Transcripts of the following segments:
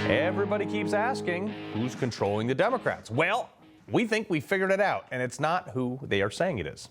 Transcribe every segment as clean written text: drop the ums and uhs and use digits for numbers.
Everybody keeps asking, who's controlling the Democrats? Well, we think we figured it out, and it's not who they are saying it is.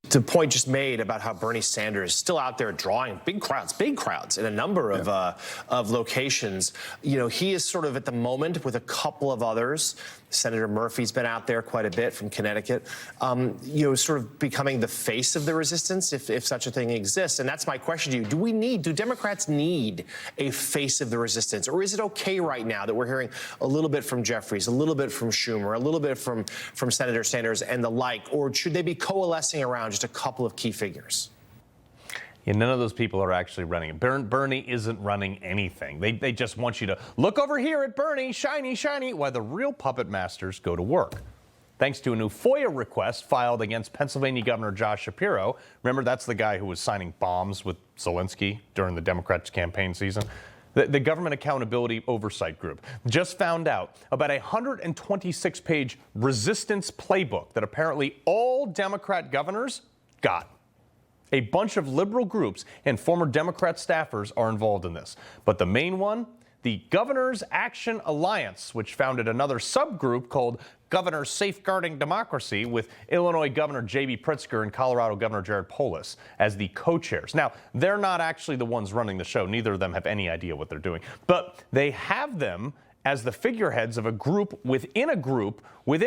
The point just made about how Bernie Sanders is still out there drawing big crowds in a number of locations. You know, he is sort of at the moment with a couple of others. Senator Murphy's been out there quite a bit from Connecticut, you know, sort of becoming the face of the resistance, if such a thing exists. And that's my question to you. Do Democrats need a face of the resistance? Or is it okay right now that we're hearing a little bit from Jeffries, a little bit from Schumer, a little bit from Senator Sanders and the like? Or should they be coalescing around just a couple of key figures? Yeah, none of those people are actually running it. Bernie isn't running anything. They just want you to look over here at Bernie, shiny, shiny, while the real puppet masters go to work. Thanks to a new FOIA request filed against Pennsylvania Governor Josh Shapiro. Remember, that's the guy who was signing bombs with Zelensky during the Democrats' campaign season. The Government Accountability Oversight Group just found out about a 126-page resistance playbook that apparently all Democrat governors got. A bunch of liberal groups and former Democrat staffers are involved in this. But the main one, the Governors Action Alliance, which founded another subgroup called Governors Safeguarding Democracy with Illinois Governor J.B. Pritzker and Colorado Governor Jared Polis as the co-chairs. Now, they're not actually the ones running the show. Neither of them have any idea what they're doing. But they have them as the figureheads of a group within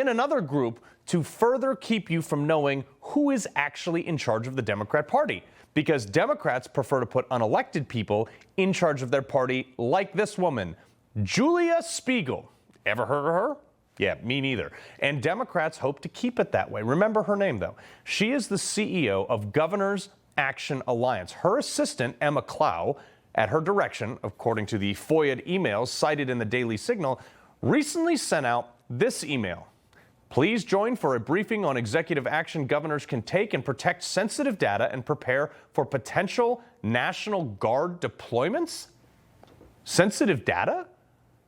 another group to further keep you from knowing who is actually in charge of the Democrat Party. Because Democrats prefer to put unelected people in charge of their party, like this woman, Julia Spiegel. Ever heard of her? Yeah, me neither. And Democrats hope to keep it that way. Remember her name, though. She is the CEO of Governors Action Alliance. Her assistant, Emma Clow, at her direction, according to the FOIA emails cited in the Daily Signal, recently sent out this email. Please join for a briefing on executive action governors can take and protect sensitive data and prepare for potential National Guard deployments? Sensitive data?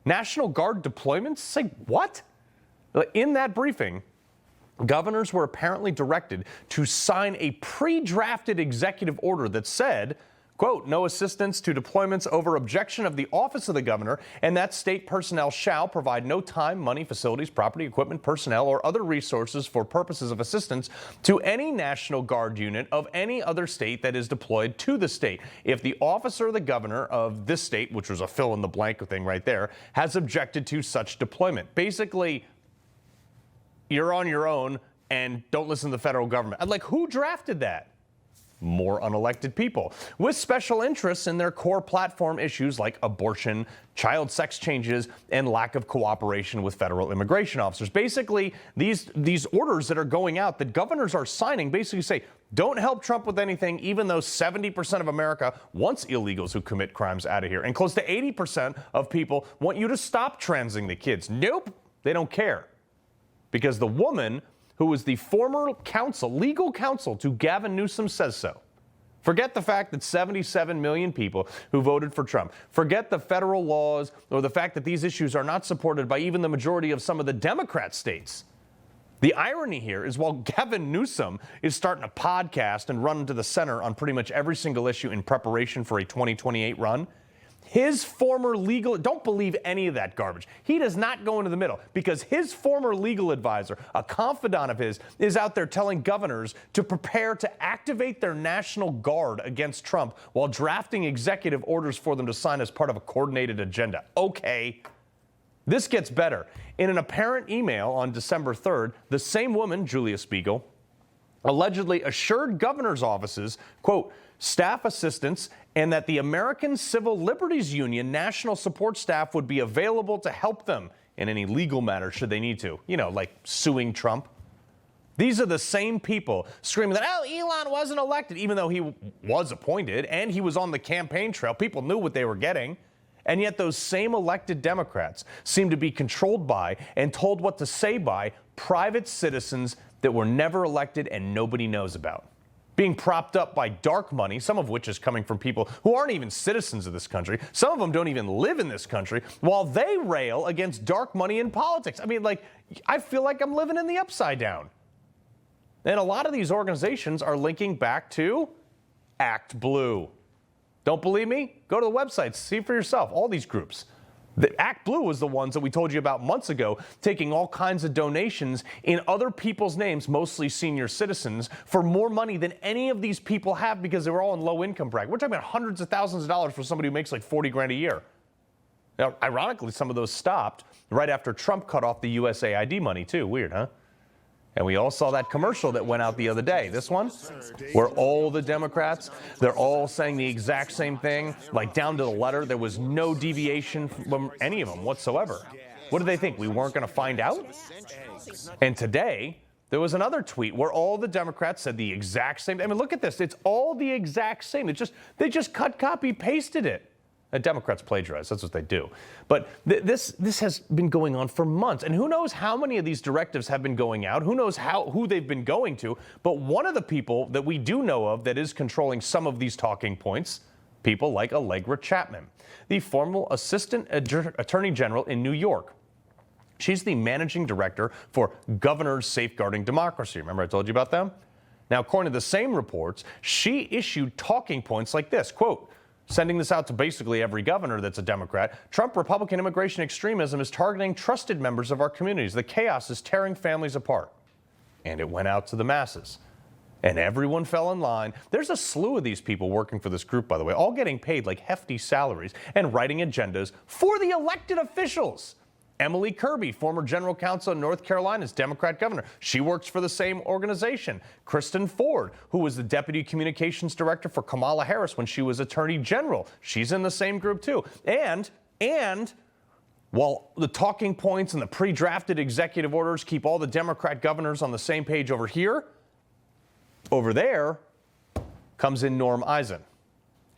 National Guard deployments? Say what? In that briefing, governors were apparently directed to sign a pre-drafted executive order that said, quote, no assistance to deployments over objection of the office of the governor, and that state personnel shall provide no time, money, facilities, property, equipment, personnel, or other resources for purposes of assistance to any National Guard unit of any other state that is deployed to the state. If the officer of the governor of this state, which was a fill-in-the-blank thing right there, has objected to such deployment. Basically, you're on your own and don't listen to the federal government. Like, who drafted that? More unelected people with special interests in their core platform issues like abortion, child sex changes, and lack of cooperation with federal immigration officers. Basically, these orders that are going out that governors are signing basically say, don't help Trump with anything, even though 70% of America wants illegals who commit crimes out of here. And close to 80% of people want you to stop transing the kids. Nope, they don't care. Because the woman who was the former legal counsel to Gavin Newsom says so. Forget the fact that 77 million people who voted for Trump. Forget the federal laws or the fact that these issues are not supported by even the majority of some of the Democrat states. The irony here is while Gavin Newsom is starting a podcast and running to the center on pretty much every single issue in preparation for a 2028 run, his former legal, don't believe any of that garbage. He does not go into the middle because his former legal advisor, a confidant of his, is out there telling governors to prepare to activate their National Guard against Trump while drafting executive orders for them to sign as part of a coordinated agenda. Okay. This gets better. In an apparent email on December 3rd, the same woman, Julia Spiegel, allegedly assured governors' offices, quote, staff assistance, and that the American Civil Liberties Union national support staff would be available to help them in any legal matter should they need to. You know, like suing Trump. These are the same people screaming that, oh, Elon wasn't elected, even though he was appointed and he was on the campaign trail. People knew what they were getting. And yet those same elected Democrats seem to be controlled by and told what to say by private citizens that were never elected and nobody knows about. Being propped up by dark money, some of which is coming from people who aren't even citizens of this country. Some of them don't even live in this country, while they rail against dark money in politics. I mean, like, I feel like I'm living in the upside down. And a lot of these organizations are linking back to Act Blue. Don't believe me? Go to the website, see for yourself, all these groups. The Act Blue was the ones that we told you about months ago, taking all kinds of donations in other people's names, mostly senior citizens, for more money than any of these people have because they were all in low income bracket. We're talking about hundreds of thousands of dollars for somebody who makes like 40 grand a year. Now, ironically, some of those stopped right after Trump cut off the USAID money too. Weird, huh? And we all saw that commercial that went out the other day. This one, where all the Democrats, they're all saying the exact same thing, like down to the letter. There was no deviation from any of them whatsoever. What did they think? We weren't going to find out? And today, there was another tweet where all the Democrats said the exact same. I mean, look at this. It's all the exact same. They just cut, copy, pasted it. The Democrats plagiarize. That's what they do. But this has been going on for months. And who knows how many of these directives have been going out? Who knows who they've been going to? But one of the people that we do know of that is controlling some of these talking points, people like Allegra Chapman, the former Assistant Attorney General in New York. She's the managing director for Governors Safeguarding Democracy. Remember I told you about them? Now, according to the same reports, she issued talking points like this, quote, sending this out to basically every governor that's a Democrat. Trump Republican immigration extremism is targeting trusted members of our communities. The chaos is tearing families apart. And it went out to the masses. And everyone fell in line. There's a slew of these people working for this group, by the way, all getting paid like hefty salaries and writing agendas for the elected officials. Emily Kirby, former general counsel in North Carolina's Democrat governor. She works for the same organization. Kristen Ford, who was the deputy communications director for Kamala Harris when she was attorney general. She's in the same group too. And while the talking points and the pre-drafted executive orders keep all the Democrat governors on the same page over here, over there comes in Norm Eisen.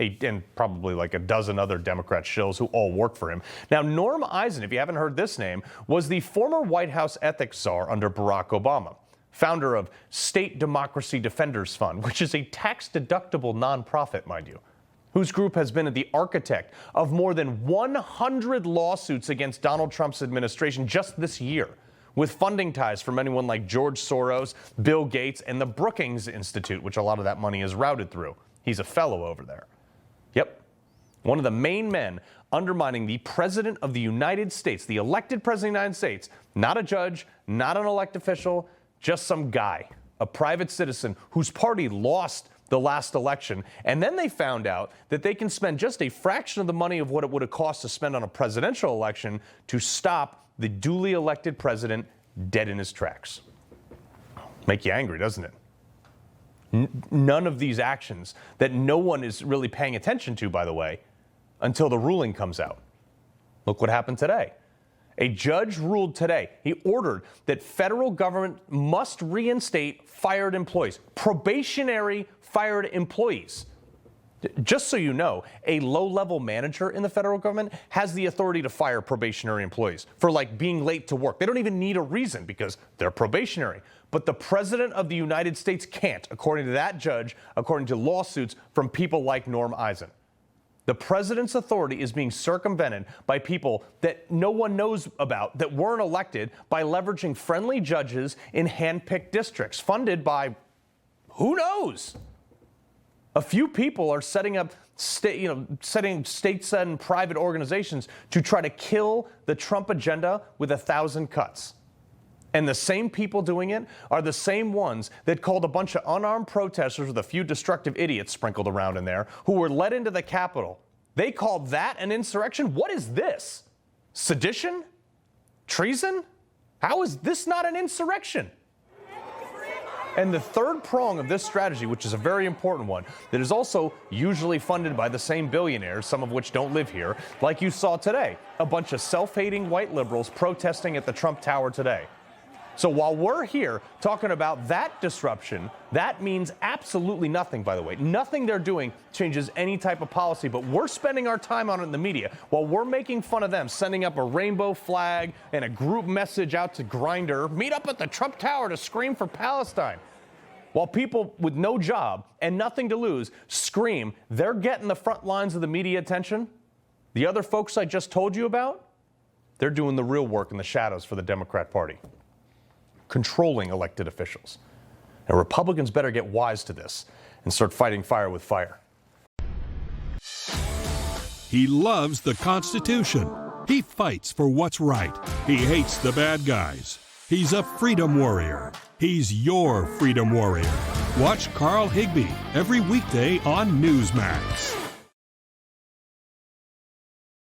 And probably like a dozen other Democrat shills who all work for him. Now, Norm Eisen, if you haven't heard this name, was the former White House ethics czar under Barack Obama, founder of State Democracy Defenders Fund, which is a tax-deductible nonprofit, mind you, whose group has been the architect of more than 100 lawsuits against Donald Trump's administration just this year, with funding ties from anyone like George Soros, Bill Gates, and the Brookings Institute, which a lot of that money is routed through. He's a fellow over there. Yep. One of the main men undermining the president of the United States, the elected president of the United States, not a judge, not an elected official, just some guy, a private citizen whose party lost the last election. And then they found out that they can spend just a fraction of the money of what it would have cost to spend on a presidential election to stop the duly elected president dead in his tracks. Make you angry, doesn't it? None of these actions that no one is really paying attention to, by the way, until the ruling comes out. Look what happened today. A judge ruled today. He ordered that federal government must reinstate fired employees, probationary fired employees. Just so you know, a low-level manager in the federal government has the authority to fire probationary employees for like being late to work. They don't even need a reason because they're probationary. But the president of the United States can't, according to that judge, according to lawsuits from people like Norm Eisen. The president's authority is being circumvented by people that no one knows about, that weren't elected, by leveraging friendly judges in hand-picked districts funded by who knows? A few people are setting up states and private organizations to try to kill the Trump agenda with 1,000 cuts. And the same people doing it are the same ones that called a bunch of unarmed protesters with a few destructive idiots sprinkled around in there who were led into the Capitol. They called that an insurrection? What is this? Sedition? Treason? How is this not an insurrection? And the third prong of this strategy, which is a very important one, that is also usually funded by the same billionaires, some of which don't live here, like you saw today, a bunch of self-hating white liberals protesting at the Trump Tower today. So while we're here talking about that disruption, that means absolutely nothing, by the way. Nothing they're doing changes any type of policy, but we're spending our time on it in the media while we're making fun of them, sending up a rainbow flag and a group message out to Grindr, meet up at the Trump Tower to scream for Palestine. While people with no job and nothing to lose scream, they're getting the front lines of the media attention. The other folks I just told you about, they're doing the real work in the shadows for the Democrat Party, controlling elected officials. And Republicans better get wise to this and start fighting fire with fire. He loves the Constitution. He fights for what's right. He hates the bad guys. He's a freedom warrior. He's your freedom warrior. Watch Carl Higbie every weekday on Newsmax.